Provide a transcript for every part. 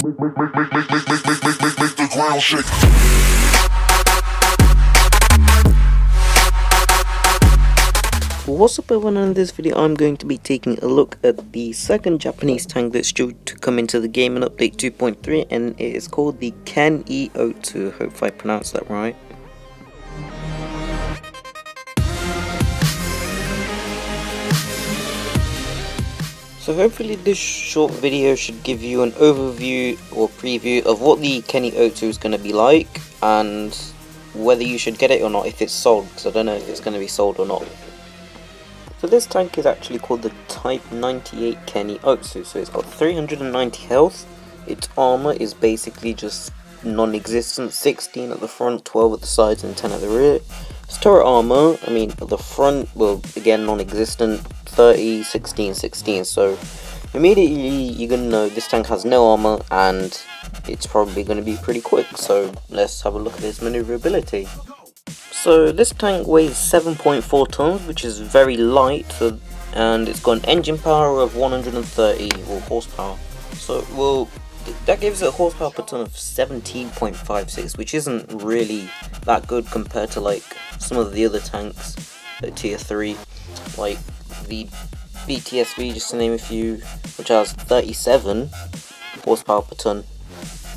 the ground shake. What's up everyone, in this video I'm going to be taking a look at the second Japanese tank that's due to come into the game in update 2.3, and it is called the Otsu. Hope I pronounced that right. So hopefully this short video should give you an overview or preview of what the Otsu is going to be like, and whether you should get it or not if it's sold, because I don't know if it's going to be sold or not. So this tank is actually called the Type 98 Otsu, so it's got 390 health, its armor is basically just non-existent, 16 at the front, 12 at the sides and 10 at the rear. Its turret armor, I mean at the front, well again non-existent, 30, 16, 16, so immediately you're going to know this tank has no armor and it's probably going to be pretty quick, so let's have a look at its maneuverability. So this tank weighs 7.4 tons, which is very light, and it's got an engine power of 130 horsepower. So well, that gives it a horsepower per ton of 17.56, which isn't really that good compared to like some of the other tanks at tier 3, like the BTSV, just to name a few, which has 37 horsepower per ton.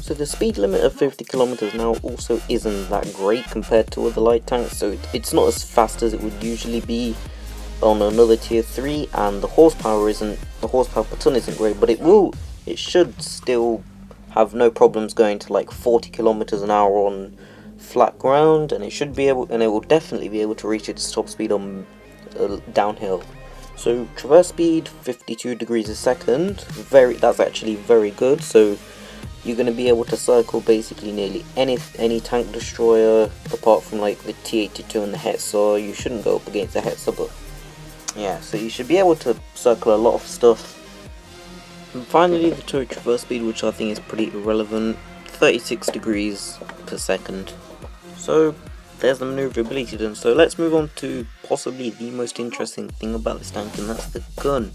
So the speed limit of 50 kilometers now also isn't that great compared to other light tanks, so it's not as fast as it would usually be on another tier 3, and the horsepower per ton isn't great, but it should still have no problems going to like 40 kilometers an hour on flat ground, and it will definitely be able to reach its top speed on downhill. So traverse speed 52 degrees a second, that's actually very good. So you're going to be able to circle basically nearly any tank destroyer apart from like the T-82 and the Hetzer. You shouldn't go up against the Hetzer, but yeah, so you should be able to circle a lot of stuff. And finally the turret traverse speed, which I think is pretty irrelevant, 36 degrees per second. So there's the maneuverability done. So let's move on to possibly the most interesting thing about this tank, and that's the gun.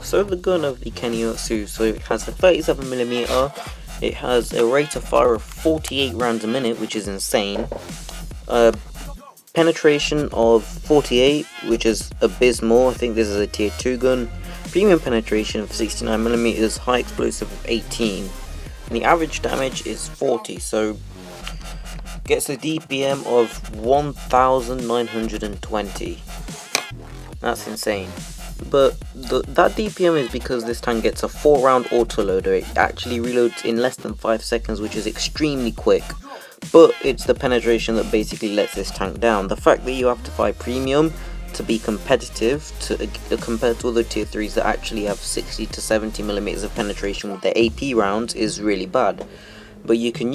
So the gun of the Otsu, so it has a 37mm, it has a rate of fire of 48 rounds a minute, which is insane, penetration of 48, which is abysmal. I think this is a tier 2 gun, premium penetration of 69mm, high explosive of 18, and the average damage is 40, so gets a DPM of 1920. That's insane. But that DPM is because this tank gets a 4-round autoloader. It actually reloads in less than 5 seconds, which is extremely quick. But it's the penetration that basically lets this tank down. The fact that you have to fire premium to be competitive compared to other tier 3s that actually have 60 to 70mm of penetration with their AP rounds is really bad. But you can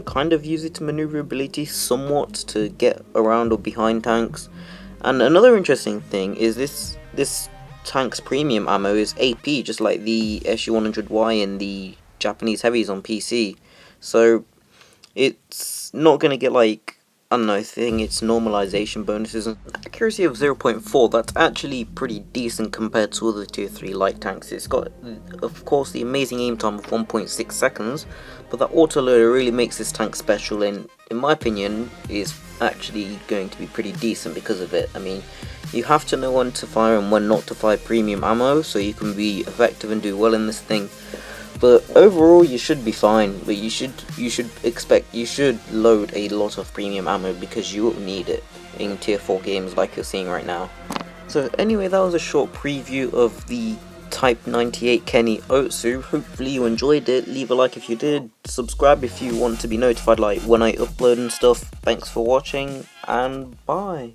kind of use its maneuverability somewhat to get around or behind tanks. And another interesting thing is this tank's premium ammo is AP, just like the SU-100Y and the Japanese heavies on PC. So it's not going to get like, I don't know, I think it's normalization bonuses. Accuracy of 0.4, that's actually pretty decent compared to other tier 3 light tanks. It's got, of course, the amazing aim time of 1.6 seconds, but that autoloader really makes this tank special, and in my opinion is actually going to be pretty decent because of it. I mean, you have to know when to fire and when not to fire premium ammo so you can be effective and do well in this thing. But overall you should be fine, but you should load a lot of premium ammo because you will need it in tier 4 games like you're seeing right now. So anyway, that was a short preview of the Type 98 Otsu. Hopefully you enjoyed it. Leave a like if you did, subscribe if you want to be notified like when I upload and stuff. Thanks for watching, and bye.